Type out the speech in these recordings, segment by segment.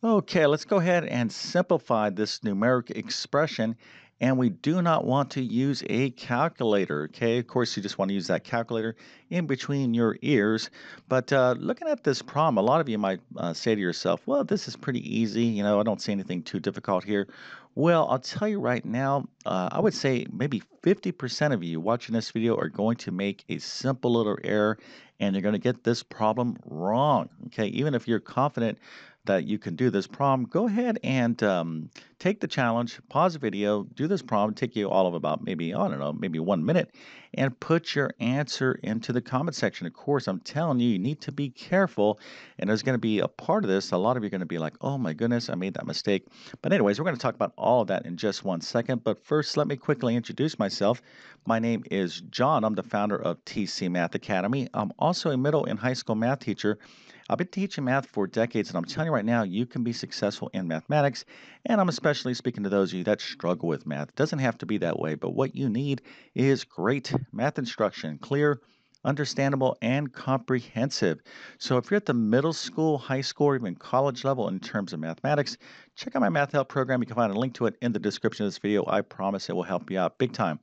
Okay, let's go ahead and simplify this numeric expression. And we do not want to use a calculator. Okay, of course, you just want to use that calculator in between your ears. But looking at this problem, a lot of you might say to yourself, well, this is pretty easy. I don't see anything too difficult here. Well, I'll tell you right now, I would say maybe 50% of you watching this video are going to make a simple little error and you're going to get this problem wrong. Okay, even if you're confident that you can do this problem, go ahead and take the challenge, pause the video, do this problem, take you all of about maybe, I don't know, maybe 1 minute, and put your answer into the comment section. Of course, I'm telling you, you need to be careful, and there's going to be a part of this. A lot of you are going to be like, oh my goodness, I made that mistake. But anyways, we're going to talk about all of that in just 1 second. But first, let me quickly introduce myself. My name is John. I'm the founder of TC Math Academy. I'm also a middle and high school math teacher. I've been teaching math for decades, and I'm telling you right now, you can be successful in mathematics. And I'm especially speaking to those of you that struggle with math. It doesn't have to be that way, but what you need is great math instruction, clear, understandable, and comprehensive. So if you're at the middle school, high school, or even college level in terms of mathematics, check out my Math Help program. You can find a link to it in the description of this video. I promise it will help you out big time.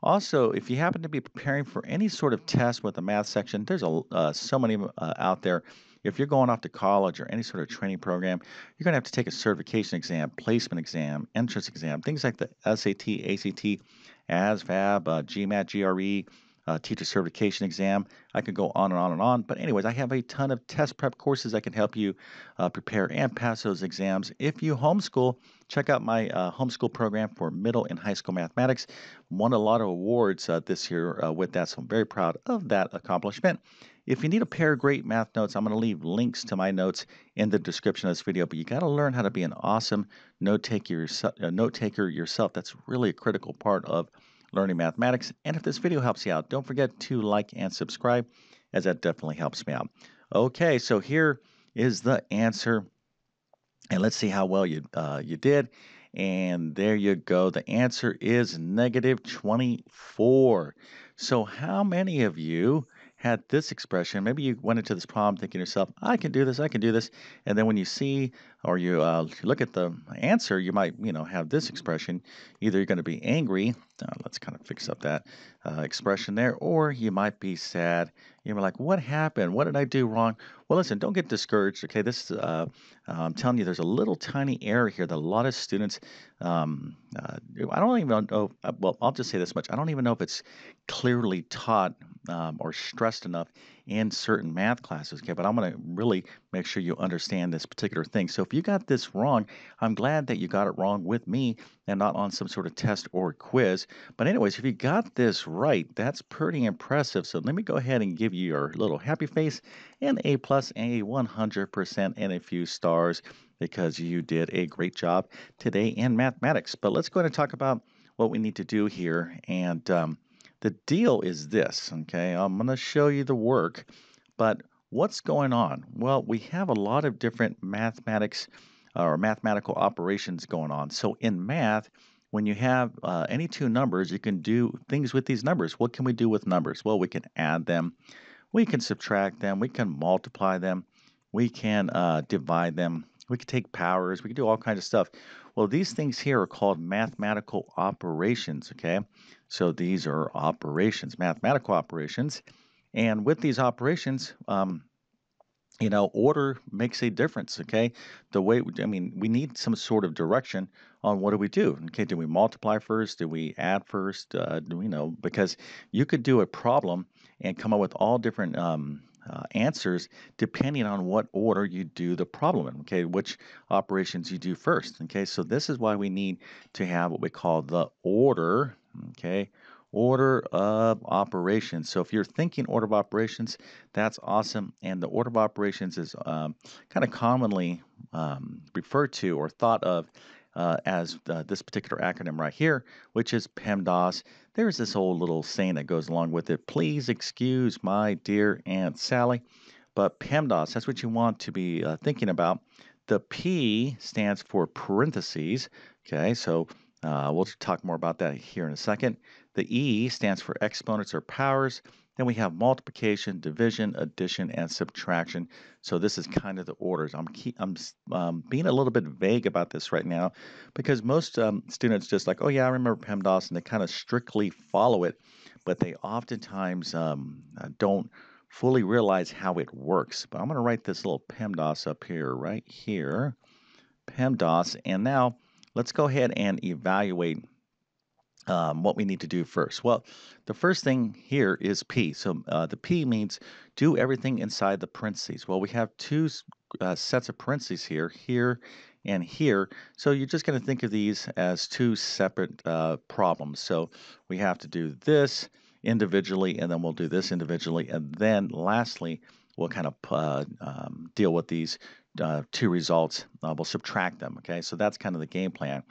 Also, if you happen to be preparing for any sort of test with the math section, there's so many out there. If you're going off to college or any sort of training program, you're going to have to take a certification exam, placement exam, entrance exam, things like the SAT, ACT, ASVAB, GMAT, GRE, teacher certification exam. I could go on and on and on. But anyways, I have a ton of test prep courses that can help you prepare and pass those exams. If you homeschool, check out my homeschool program for middle and high school mathematics. Won a lot of awards this year with that, so I'm very proud of that accomplishment. If you need a pair of great math notes, I'm going to leave links to my notes in the description of this video. But you got to learn how to be an awesome note taker yourself. That's really a critical part of learning mathematics. And if this video helps you out, don't forget to like and subscribe, as that definitely helps me out. Okay, so here is the answer, and let's see how well you did. And there you go. The answer is negative 24. So how many of you had this expression? Maybe you went into this problem thinking to yourself, I can do this, I can do this. And then when you see or you look at the answer, you might, have this expression. Either you're going to be angry. Let's kind of fix up that expression there. Or you might be sad. You're like, what happened? What did I do wrong? Well, listen, don't get discouraged. Okay, I'm telling you, there's a little tiny error here that a lot of students, I don't even know, well, I'll just say this much. I don't even know if it's clearly taught or stressed enough in certain math classes, okay? But I'm going to really make sure you understand this particular thing. So if you got this wrong, I'm glad that you got it wrong with me and not on some sort of test or quiz. But anyways, if you got this right, that's pretty impressive. So let me go ahead and give you your little happy face, an A plus, a 100%, and a few stars because you did a great job today in mathematics. But let's go ahead and talk about what we need to do here. And the deal is this, okay? I'm going to show you the work, but what's going on? Well, we have a lot of different mathematics or mathematical operations going on. So in math, when you have any two numbers, you can do things with these numbers. What can we do with numbers? Well, we can add them, we can subtract them, we can multiply them, we can divide them, we can take powers, we can do all kinds of stuff. Well, these things here are called mathematical operations, okay? So these are operations, mathematical operations. And with these operations, order makes a difference, okay? We need some sort of direction on what do we do, okay? Do we multiply first? Do we add first? Do we know? Because you could do a problem and come up with all different answers depending on what order you do the problem in, okay? Which operations you do first, okay? So this is why we need to have what we call the order, okay? Order of operations. So if you're thinking order of operations, that's awesome. And the order of operations is kind of commonly referred to or thought of as this particular acronym right here, which is PEMDAS. There's this old little saying that goes along with it. Please excuse my dear Aunt Sally. But PEMDAS, that's what you want to be thinking about. The P stands for parentheses. Okay, so we'll talk more about that here in a second. The E stands for exponents or powers. Then we have multiplication, division, addition, and subtraction. So this is kind of the orders. I'm being a little bit vague about this right now because most students just like, oh yeah, I remember PEMDAS, and they kind of strictly follow it, but they oftentimes don't fully realize how it works. But I'm going to write this little PEMDAS up here, right here, PEMDAS, and now let's go ahead and evaluate what we need to do first. Well, the first thing here is P. So the P means do everything inside the parentheses. Well, we have two sets of parentheses here, here and here. So you're just going to think of these as two separate problems. So we have to do this individually, and then we'll do this individually. And then lastly, we'll kind of deal with these two results. We'll subtract them. Okay, so that's kind of the game plan.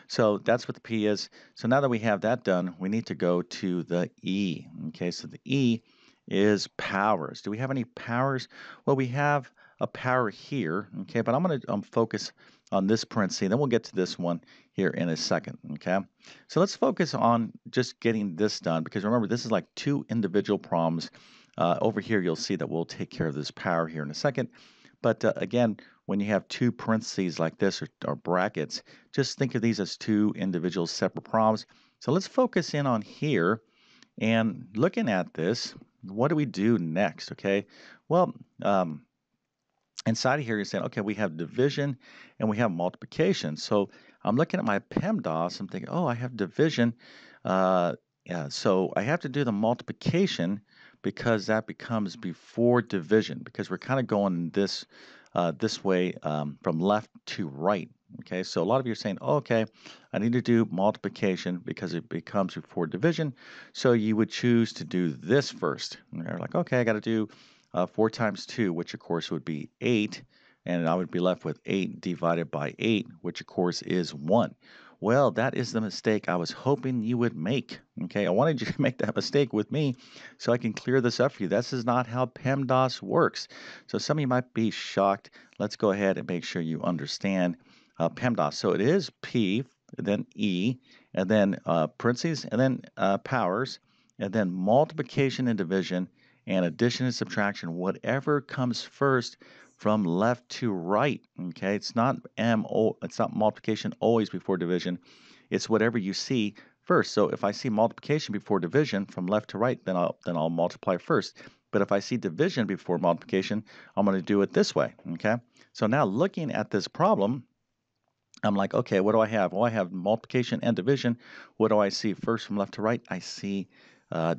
So that's what the P is. So now that we have that done, we need to go to the E. Okay, so the E is powers. Do we have any powers? Well, we have a power here, okay, but I'm going to focus on this parenthesis, then we'll get to this one here in a second, okay? So let's focus on just getting this done, because remember, this is like two individual problems. Over here, you'll see that we'll take care of this power here in a second. But again, when you have two parentheses like this or brackets, just think of these as two individual separate problems. So let's focus in on here and looking at this, what do we do next, okay? Well, inside of here, you're saying, okay, we have division and we have multiplication. So I'm looking at my PEMDAS, I'm thinking, oh, I have division. Yeah, so I have to do the multiplication because that becomes before division, because we're kind of going this way from left to right. Okay, so a lot of you are saying, oh, okay, I need to do multiplication because it becomes before division. So you would choose to do this first. And you're like, okay, I got to do 4 times 2, which of course would be 8. And I would be left with 8 divided by 8, which of course is 1. Well, that is the mistake I was hoping you would make. Okay, I wanted you to make that mistake with me so I can clear this up for you. This is not how PEMDAS works. So some of you might be shocked. Let's go ahead and make sure you understand PEMDAS. So it is P, then E, and then parentheses, and then powers, and then multiplication and division, and addition and subtraction, whatever comes first from left to right. Okay, it's not multiplication always before division. It's whatever you see first. So if I see multiplication before division from left to right, then I'll multiply first. But if I see division before multiplication, I'm going to do it this way. Okay, so now looking at this problem, I'm like, okay, what do I have? Well, I have multiplication and division. What do I see first from left to right? I see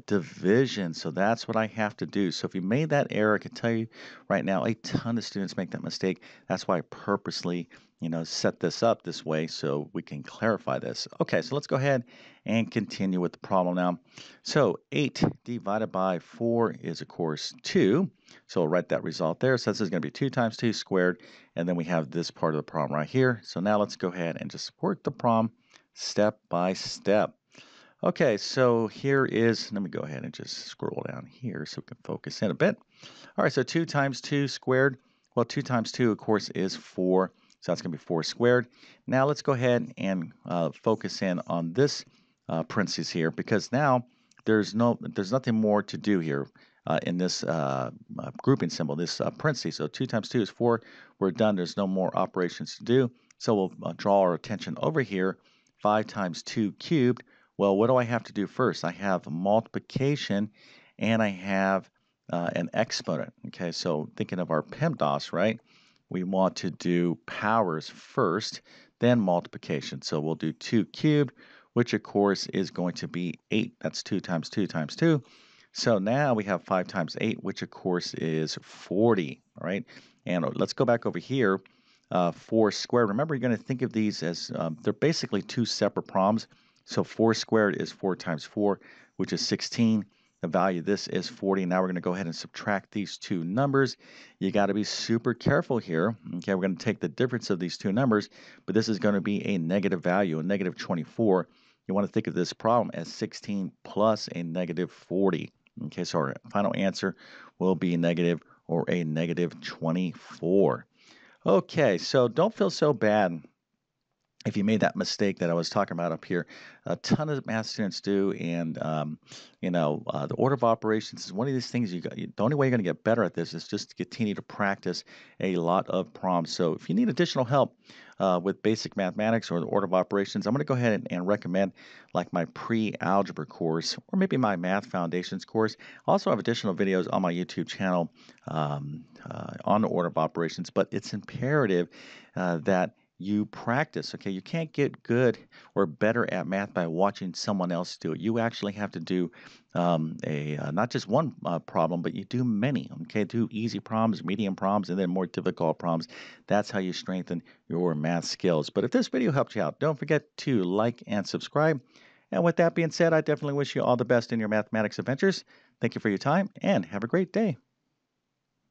division. So that's what I have to do. So if you made that error, I can tell you right now, a ton of students make that mistake. That's why I purposely, set this up this way so we can clarify this. Okay, so let's go ahead and continue with the problem now. So 8 divided by 4 is, of course, 2. So we'll write that result there. So this is going to be 2 times 2 squared. And then we have this part of the problem right here. So now let's go ahead and just work the problem step by step. Okay, so here is, let me go ahead and just scroll down here so we can focus in a bit. All right, so 2 times 2 squared. Well, 2 times 2, of course, is 4. So that's going to be 4 squared. Now let's go ahead and focus in on this parentheses here, because now there's nothing more to do here in this grouping symbol, this parentheses. So 2 times 2 is 4. We're done. There's no more operations to do. So we'll draw our attention over here. 5 times 2 cubed. Well, what do I have to do first? I have multiplication and I have an exponent. Okay, so thinking of our PEMDAS, right? We want to do powers first, then multiplication. So we'll do 2 cubed, which of course is going to be 8. That's 2 times 2 times 2. So now we have 5 times 8, which of course is 40, right? And let's go back over here. 4 squared. Remember, you're going to think of these as they're basically two separate problems. So 4 squared is 4 times 4, which is 16. The value of this is 40. Now we're going to go ahead and subtract these two numbers. You got to be super careful here. Okay, we're going to take the difference of these two numbers, but this is going to be a negative value, a negative 24. You want to think of this problem as 16 plus a negative 40. Okay, so our final answer will be negative or a negative 24. Okay, so don't feel so bad if you made that mistake that I was talking about up here, a ton of math students do, and the order of operations is one of these things. The only way you're going to get better at this is just to continue to practice a lot of problems. So if you need additional help with basic mathematics or the order of operations, I'm going to go ahead and recommend like my pre-algebra course or maybe my math foundations course. I also have additional videos on my YouTube channel on the order of operations, but it's imperative that you practice. Okay, you can't get good or better at math by watching someone else do it. You actually have to do a not just one problem, but you do many. Okay, do easy problems, medium problems, and then more difficult problems. That's how you strengthen your math skills. But if this video helped you out, don't forget to like and subscribe. And with that being said, I definitely wish you all the best in your mathematics adventures. Thank you for your time and have a great day.